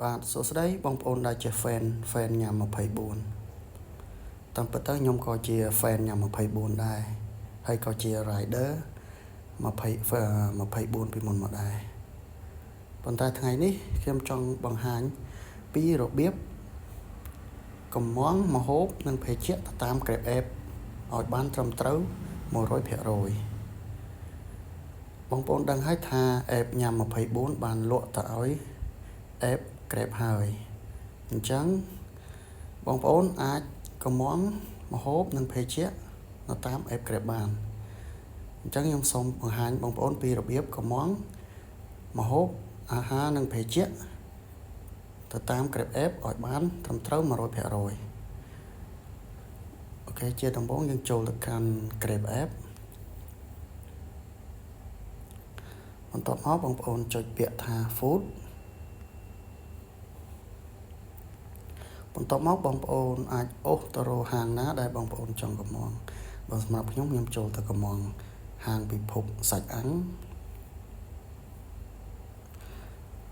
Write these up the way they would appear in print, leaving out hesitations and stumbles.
បាទសួស្តីបងប្អូនដែលជា fan ញ៉ាំ24តាមពិតទៅខ្ញុំក៏ជា fan ញ៉ាំ24ដែរហើយក៏ជា rider 24ពីមុនមកដែរប៉ុន្តែថ្ងៃនេះខ្ញុំចង់បង្ហាញពីរបៀបកម្មងម្ហូបនិងភេសជ្ជៈទៅតាម Grab App ឲ្យបានត្រឹមត្រូវ 100% បងប្អូនដឹងហើយថា App ញ៉ាំ24បានលក់ទៅឲ្យ App Grab ហើយអញ្ចឹងបងប្អូនអាចកម្មងម្ហូបនិងភេសជ្ជៈនៅតាម App Grab បានអញ្ចឹងខ្ញុំសូមបង្ហាញបងប្អូនពីរបៀបកម្មងម្ហូបអាហារនិងភេសជ្ជៈទៅតាម Grab App ឲ្យបានត្រឹមត្រូវ 100% អូខេជាដំបូងយើងចូលទៅកាន់ Grab App បន្ទាប់មកបងប្អូនចុចពាក្យថា Food បន្ទាប់មកបងប្អូនអាចអូសទៅរកហាងណាដែលបងប្អូនចង់កម្មងបើសម្រាប់ខ្ញុំចូលទៅកម្មងហាងពិភពសាច់អាំង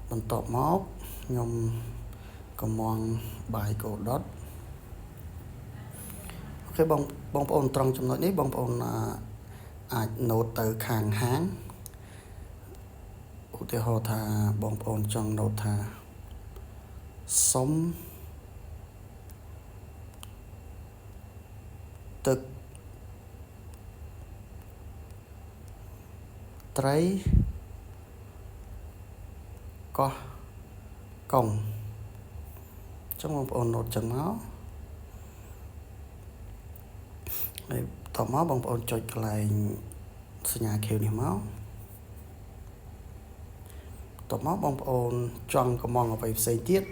បន្ទាប់មកខ្ញុំកម្មងបាយគោដុតអូខេបងប្អូនត្រង់ចំណុចនេះបងប្អូនអាច note ទៅខាងហាងឧទាហរណ៍ថាបងប្អូនចង់ note ថាសុំទឹកត្រីកោះកុងចឹងបងប្អូន note ចឹងមកហើយតមកបងប្អូនចុចកន្លែងសញ្ញាខៀវនេះមកតមកបងប្អូនចង់កម្មងអ្វីផ្សេងទៀត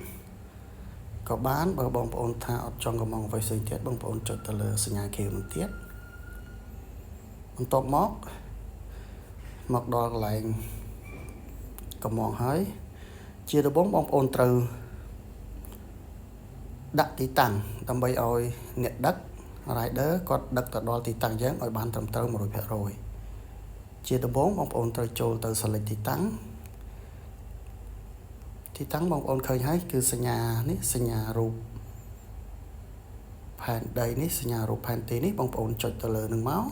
ក៏បានបើបងប្អូនថាអត់ចង់កម្មងអ្វីផ្សេងទៀតបងប្អូនចុចទៅលើសញ្ញាខៀវនោះទៀតបន្ទាប់មកដល់កន្លែងកម្មងហើយជាដំបូងបងប្អូនត្រូវដាក់ទីតាំងដើម្បីឲ្យអ្នកដឹក rider គាត់ដឹកទៅដល់ទីតាំងយើងឲ្យបានត្រឹមត្រូវ 100% ជាដំបូងបងប្អូនត្រូវចូលទៅ select ទីតាំងបងប្អូនឃើញហើយគឺសញ្ញានេះសញ្ញារូបផែនដីនេះសញ្ញារូបផែនទីនេះបងប្អូនចុចទៅលើនឹងមក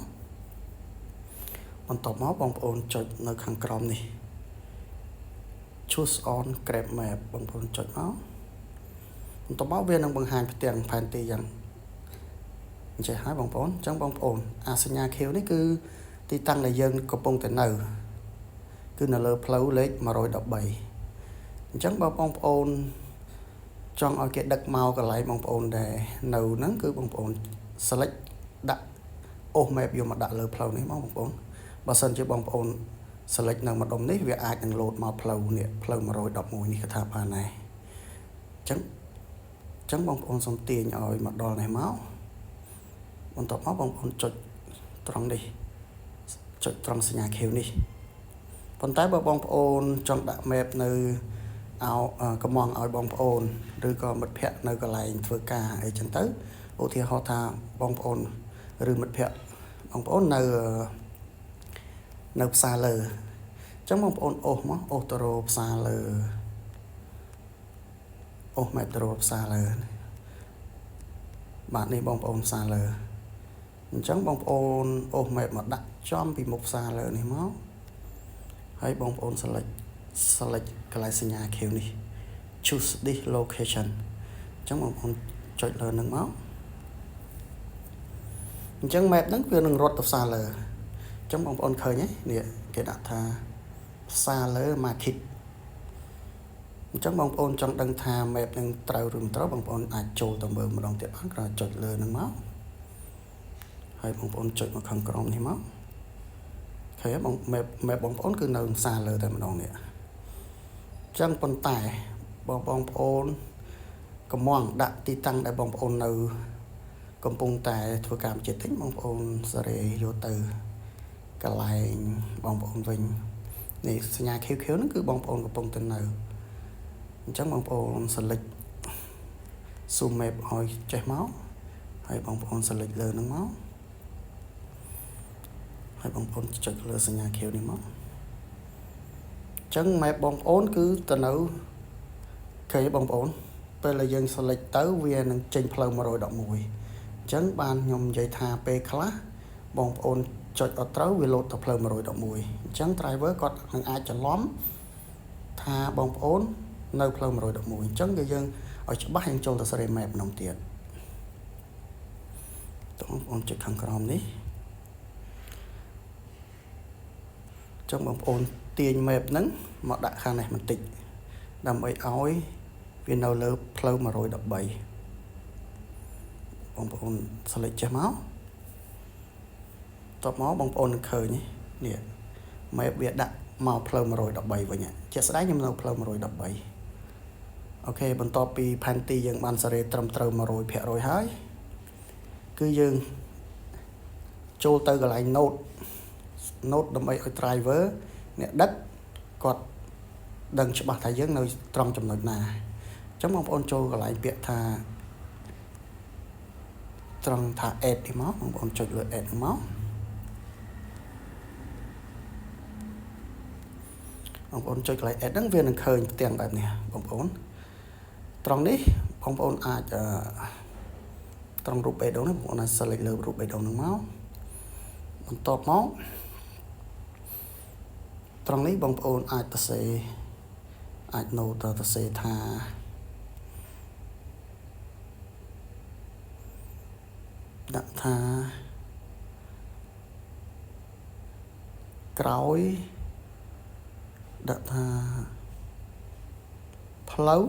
បន្ទាប់មកបងប្អូនចុចនៅខាងក្រោមនេះ choose on Grab Map បងប្អូនចុចមកបន្ទាប់មកវានឹងបង្ហាញផ្ទាំងផែនទីយ៉ាងអញ្ចឹងហើយបងប្អូនអញ្ចឹងបងប្អូនអាសញ្ញាខៀវនេះគឺទីតាំងដែលយើងកំពុងតែនៅគឺនៅលើផ្លូវលេខ113អញ្ចឹងបើបងប្អូនចង់ឲ្យគេដឹកមកកន្លែងបងប្អូនដែលនៅហ្នឹងគឺបងប្អូន select ដាក់អូស map យកមកដាក់លើផ្លូវនេះមកបងប្អូនបើសិនជាបងប្អូន select នៅម្ដុំនេះវាអាចនឹង load មកផ្លូវនេះផ្លូវ111នេះក៏ថាបានដែរអញ្ចឹងបងប្អូនសូមទាញឲ្យមកដល់នេះមកបន្ទាប់មកបងប្អូនចុចត្រង់នេះចុចត្រង់សញ្ញាខៀវនេះប៉ុន្តែបើបងប្អូនចង់ដាក់ map នៅកម្មងឲ្យបងប្អូនឬក៏មិត្តភ័ក្តិនៅកន្លែងធ្វើការអីចឹងទៅឧទាហរណ៍ថាបងប្អូនឬមិត្តភ័ក្តិបងប្អូននៅផ្សារលើអញ្ចឹងបងប្អូនអូសមកអូសទៅរកផ្សារលើអូស map ទៅរកផ្សារលើបាទនេះបងប្អូនផ្សារលើអញ្ចឹងបងប្អូនអូស map មកដាក់ចំពីមុខផ្សារលើនេះមកហើយបងប្អូន select កន្លែងសញ្ញាខៀវនេះ choose this location អញ្ចឹងបងប្អូនចុចលើនឹងមកអញ្ចឹង map ហ្នឹងវានឹងរត់ទៅផ្សារលើអញ្ចឹងបងប្អូនឃើញទេនេះគេដាក់ថាផ្សារលើ market អញ្ចឹងបងប្អូនចង់ដឹងថា map នឹងត្រូវឬមិនត្រូវបងប្អូនអាចចូលទៅមើលម្ដងទៀតបានគ្រាន់តែចុចលើនឹងមកហើយបងប្អូនចុចមកខាងក្រោមនេះមកឃើញបង map បងប្អូនគឺនៅផ្សារលើតែម្ដងនេះអញ្ចឹងប៉ុន្តែបងប្អូនកម្មងដាក់ទីតាំងដែលបងប្អូននៅកំពុងតែធ្វើការបញ្ជាទិញបងប្អូនសេរីយកទៅកន្លែងបងប្អូនវិញនេះសញ្ញាខៀវហ្នឹងគឺបងប្អូនកំពុងតែនៅអញ្ចឹងបងប្អូន select zoom map ឲ្យចេះមកហើយបងប្អូន select លើហ្នឹងមកហើយបងប្អូនចុចលើសញ្ញាខៀវនេះមកអញ្ចឹង map បងប្អូនគឺទៅនៅ បងប្អូនពេលដែលយើង select ទៅវានឹងចេញផ្លូវ111អញ្ចឹងបានខ្ញុំនិយាយថាពេលខ្លះបងប្អូនចុចអត់ត្រូវវាលោតទៅផ្លូវ111អញ្ចឹង driver គាត់នឹងអាចច្រឡំថាបងប្អូននៅផ្លូវ111អញ្ចឹងគឺយើងឲ្យច្បាស់យើងចូលទៅ Siri Map ក្នុងទៀតបងប្អូនចុចខាងក្រោមនេះចង់បងប្អូនទាញ map ហ្នឹងមកដាក់ខាងនេះបន្តិចដើម្បីឲ្យវានៅលើផ្លូវ113បងប្អូន select ចេះមកតបមកបងប្អូននឹងឃើញនេះ map វាដាក់មកផ្លូវ113វិញជាក់ស្ដែងខ្ញុំនៅផ្លូវ113អូខេបន្ទាប់ពីផែនទីយើងបានសារ៉េត្រឹមត្រូវ 100% ហើយគឺយើងចូលទៅកន្លែង note ដើម្បីឲ្យ driver អ្នកដឹកគាត់ដឹងច្បាស់ថាយើងនៅត្រង់ចំណុចណាអញ្ចឹងបងប្អូនចូលកន្លែងពាក្យថាត្រង់ថា add នេះមកបងប្អូនចុចលើ add នេះមកបងប្អូនចុចកន្លែង add ហ្នឹងវានឹងឃើញផ្ទាំងបែបនេះបងប្អូនត្រង់នេះបងប្អូនអាចត្រង់រូបបេះដូងនេះបងប្អូនអាច select លើរូបបេះដូងហ្នឹងមកបន្ទាប់មកត្រង់នេះបងប្អូនអាចទៅសេអាច note ទៅសេថាដាក់ថាក្រោយដាក់ថាផ្លូវ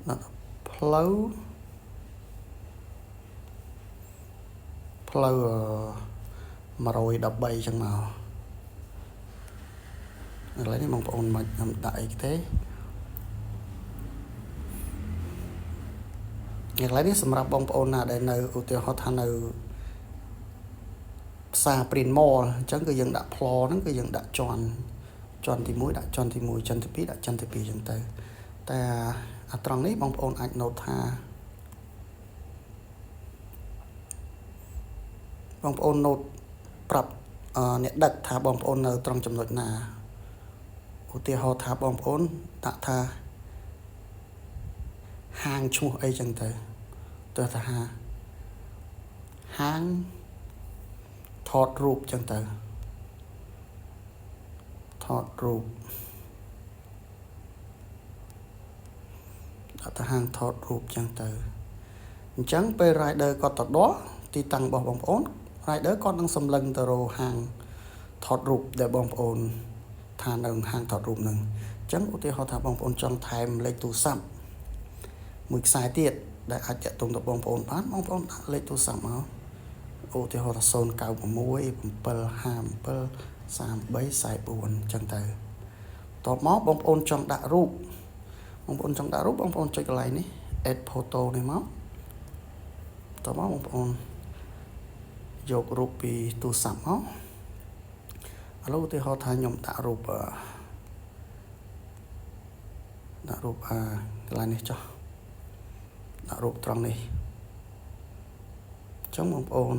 ដាក់ផ្លូវ113ចឹងមកឥឡូវនេះបងប្អូនមិនដាក់អីទេឥឡូវនេះសម្រាប់បងប្អូនណាដែលនៅឧទាហរណ៍ថានៅផ្សារ Print Mall អញ្ចឹងគឺយើងដាក់ផ្លហ្នឹងគឺយើងដាក់ជាន់ទី1ដាក់ជាន់ទី1ជាន់ទី2ដាក់ជាន់ទី2អញ្ចឹងទៅតែអាត្រង់នេះបងប្អូនអាច note ថាបងប្អូន note ប្រាប់អ្នកដឹកថាបងប្អូននៅត្រង់ចំណុចណាឧទាហរណ៍ថាបងប្អូនដាក់ថាហាងឈ្មោះអីចឹងទៅទោះថាហាងថតរូបចឹងទៅថតរូបដាក់ថាហាងថតរូបចឹងទៅអញ្ចឹងពេល rider គាត់ទៅដល់ទីតាំងរបស់បងប្អូន rider គាត់នឹងសម្លឹងទៅរកហាងថតរូបដែលបងប្អូនថានៅហាងថតរូបហ្នឹងអញ្ចឹងឧទាហរណ៍ថាបងប្អូនចង់ថែមលេខទូរស័ព្ទមួយខ្សែទៀតដែលអាចតាក់ទងទៅបងប្អូនបានបងប្អូនដាក់លេខទូរស័ព្ទមកឧទាហរណ៍ថា096 757 3344អញ្ចឹងទៅតបមកបងប្អូនចង់ដាក់រូបបងប្អូនចុចកន្លែងនេះ add photo នេះមកតបមកបងប្អូនយករូបពីទូរស័ព្ទមកឥឡូវឧទាហរណ៍ថាខ្ញុំដាក់រូបកន្លែងនេះចុះដាក់រូបត្រង់នេះចឹងបងប្អូន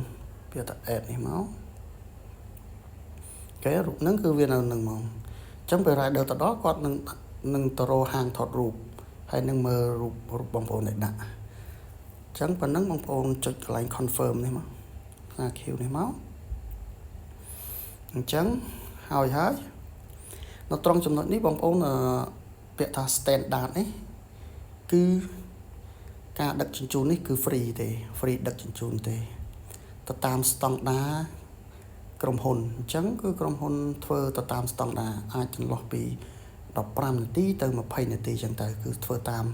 វាតែ add នេះមកគេរូបហ្នឹងគឺវានៅនឹងហ្មងចឹងពេល rider ទៅដល់គាត់នឹងទៅរកហាងថតរូបហើយនឹងមើលរូបបងប្អូនដែលដាក់ចឹងប៉ុណ្ណឹងបងប្អូនចុចកន្លែង confirm នេះមកអា Q នេះមកអញ្ចឹងហើយនៅត្រង់ចំណុចនេះបងប្អូនពាក្យថា standard នេះគឺការដឹកជញ្ជូននេះគឺ free ទេ free ដឹកជញ្ជូនទេទៅតាមស្តង់ដារក្រុមហ៊ុនអញ្ចឹងគឺក្រុមហ៊ុនធ្វើទៅតាមស្តង់ដារអាចចន្លោះពី15នាទីទៅ20នាទីអញ្ចឹងទៅគឺធ្វើតាម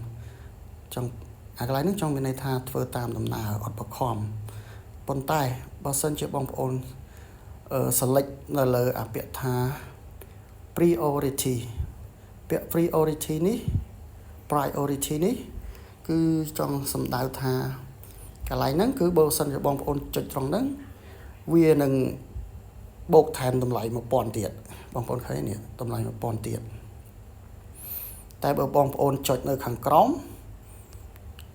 ចង់អាកន្លែងនេះចង់មានន័យថាធ្វើតាមដំណើរអត់បខំប៉ុន្តែបើសិនជាបងប្អូនselect នៅលើអាពាក្យថា priority ពាក្យ priority នេះគឺចង់សំដៅថាកន្លែងហ្នឹងគឺបើសិនជាបងប្អូនចុចត្រង់ហ្នឹងវានឹងបូកថែមតម្លៃ 1000 ទៀតបងប្អូនឃើញនេះតម្លៃ 1000 ទៀតតែបើបងប្អូនចុចនៅខាងក្រោម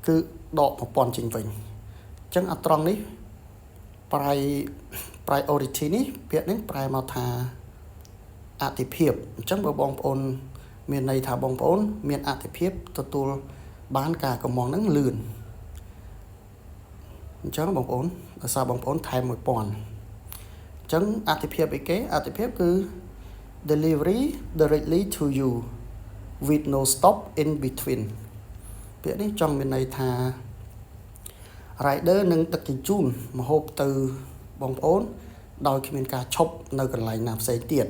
គឺដក 1000 ចេញវិញអញ្ចឹងអាត្រង់នេះ priority នេះពាក្យនេះប្រែមកថាអតិភិបអញ្ចឹងបើបងប្អូន មានន័យថាបងប្អូនមានអត្ថភាពទទួលបានការកំងហ្នឹងលឿនអញ្ចឹងបងប្អូនដោយសារបងប្អូនថែម 1000 អញ្ចឹងអត្ថភាពអីគេអត្ថភាពគឺ delivery directly to you with no stop in between ពាក្យនេះចង់មានន័យថា rider នឹងដឹកជញ្ជូនម្ហូបទៅបងប្អូនដោយគ្មានការឈប់នៅកន្លែងណាផ្សេងទៀត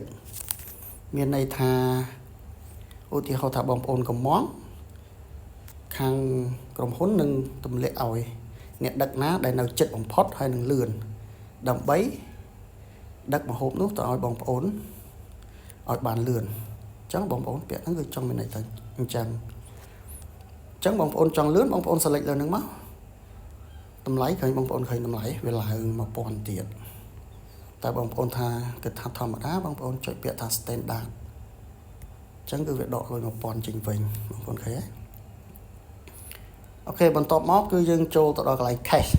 មានន័យថាឧទាហរណ៍ថាបងប្អូនកំងខាងក្រុមហ៊ុននឹងទម្លាក់ឲ្យអ្នកដឹកណាដែលនៅចិត្តបំផុតហើយនឹងលឿនដើម្បីដឹកម្ហូបនោះទៅឲ្យបងប្អូនឲ្យបានលឿនអញ្ចឹងបងប្អូនពាក្យហ្នឹងគឺចង់មានន័យថាអញ្ចឹងបងប្អូនចង់លឿនបងប្អូន select លើនឹងមកតម្លៃឃើញបងប្អូនឃើញតម្លៃវាឡើង 1000 ទៀតតែបងប្អូនថាគិតថាធម្មតាបងប្អូនចុចពាក្យថា standard អញ្ចឹងគឺវាដកលុយ 1000 ចេញវិញបងប្អូនឃើញទេអូខេបន្ទាប់មកគឺយើងចូលទៅដល់កន្លែង cash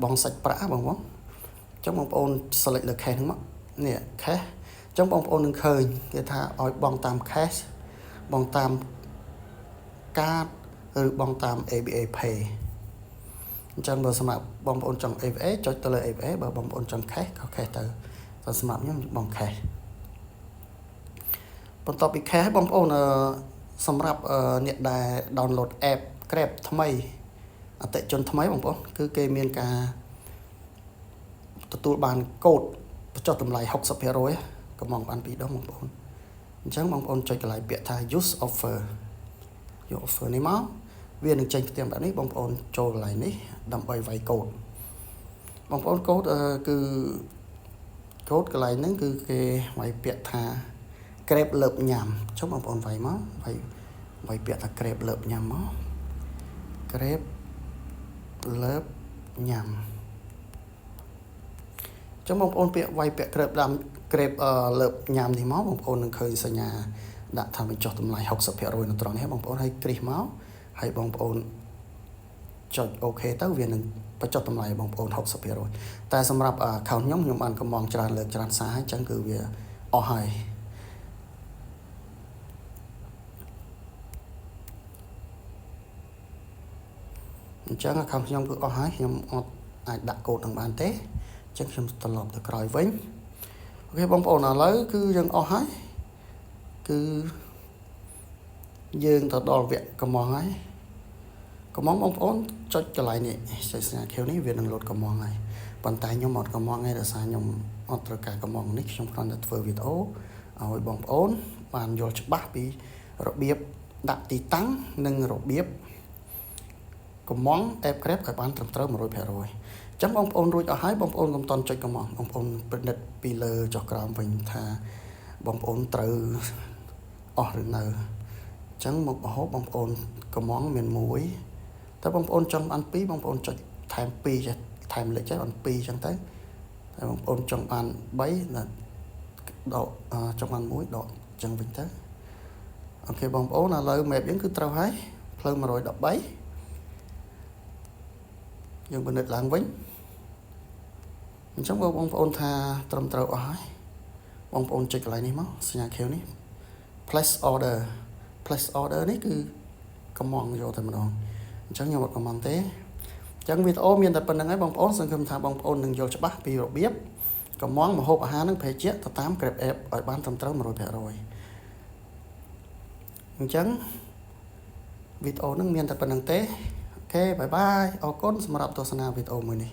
បងសាច់ប្រាក់បងប្អូនអញ្ចឹងបងប្អូន select លើ cash ហ្នឹងមកនេះ cash អញ្ចឹងបងប្អូននឹងឃើញគេថាឲ្យបងតាម cash បងតាម card ឬបងតាម ABA Pay អញ្ចឹងបើសម្រាប់បងប្អូនចង់ ABA ចុចទៅលើ ABA បើបងប្អូនចង់ cash ក៏ cash ទៅសម្រាប់ខ្ញុំបង cash បន្ទាប់ពី cash បងប្អូនសម្រាប់អ្នកដែល download app Grab ថ្មីអតិជនថ្មីបងប្អូនគឺគេមានការទទួលបានកូដបញ្ចុះតម្លៃ 60% កំងបាន2ដងបងប្អូនអញ្ចឹងបងប្អូនចុចកន្លែងពាក្យថា use offer យក offer នេះមកវានឹងចេញផ្ទាំងបែបនេះបងប្អូនចូលកន្លែងនេះដើម្បីវាយកូដបងប្អូនកូដគឺកូដកន្លែងហ្នឹងគឺគេវាយពាក្យថា Grab លើបញ៉ាំចុះបងប្អូនវាយមកវាយពាក្យថា Grab លើបញ៉ាំមក Grab លើបញ៉ាំចុះបងប្អូនពាក្យវាយពាក្យ Grab លើបញ៉ាំនេះមកបងប្អូននឹងឃើញសញ្ញាដាក់ថាបញ្ចុះតម្លៃ 60% នៅត្រង់នេះបងប្អូនឲ្យគ្រីសមកហើយបងប្អូនចុចអូខេទៅវានឹងបញ្ចុះតម្លៃបងប្អូន 60% តែសម្រាប់ account ខ្ញុំបានកំងច្រើនលើកច្រើនសារហើយអញ្ចឹងគឺវាអស់ហើយអញ្ចឹង account ខ្ញុំគឺអស់ហើយខ្ញុំអត់អាចដាក់កូដនឹងបានទេអញ្ចឹងខ្ញុំត្រឡប់ទៅក្រោយវិញអូខេបងប្អូនឥឡូវគឺយើងអស់ហើយគឺយើងទៅដល់វគ្គកំងហើយកំងបងប្អូនចុចកន្លែងនេះចុចសញ្ញាខៀវនេះវានឹងលោតកំងហើយប៉ុន្តែខ្ញុំអត់កំងទេដោយសារខ្ញុំអត់ត្រូវការកំងនេះខ្ញុំគ្រាន់តែធ្វើវីដេអូឲ្យបងប្អូនបានយល់ច្បាស់ពីរបៀបដាក់ទីតាំងនិងរបៀបកំង app Grab ឲ្យបានត្រឹមត្រូវ 100% អញ្ចឹងបងប្អូនរួចអស់ហើយបងប្អូនកុំតន់ចុចកំងបងប្អូនពិនិត្យពីលើចុះក្រោមវិញថាបងប្អូនត្រូវអស់ឬនៅអញ្ចឹងមុខម្ហូបបងប្អូនកំងមាន1តែបងប្អូនចង់បាន2បងប្អូនចុចថែម2ចេះថែមលេខចេះបាន2អញ្ចឹងទៅតែបងប្អូនចង់បាន3ណាដកចង់បាន1ដកអញ្ចឹងវិញទៅអូខេបងប្អូនឥឡូវ map យើងគឺត្រូវហើយផ្លូវ113យើងពិនិត្យឡើងវិញអញ្ចឹងបងប្អូនថាត្រឹមត្រូវអស់ហើយបងប្អូនចុចកន្លែងនេះមកសញ្ញាខៀវនេះ place order នេះគឺកំងយកតែម្ដងអញ្ចឹងខ្ញុំអត់កំងទេអញ្ចឹងវីដេអូមានតែប៉ុណ្្នឹងហើយបងប្អូនសង្ឃឹមថាបងប្អូននឹងយល់ច្បាស់ពីរបៀបកំងម្ហូបអាហារនឹងភេសជ្ជៈទៅតាម Grab App ឲ្យបានត្រឹមត្រូវ 100% អញ្ចឹងវីដេអូនឹងមានតែប៉ុណ្្នឹងទេអូខេបាយបាយអរគុណសម្រាប់ទស្សនាវីដេអូមួយនេះ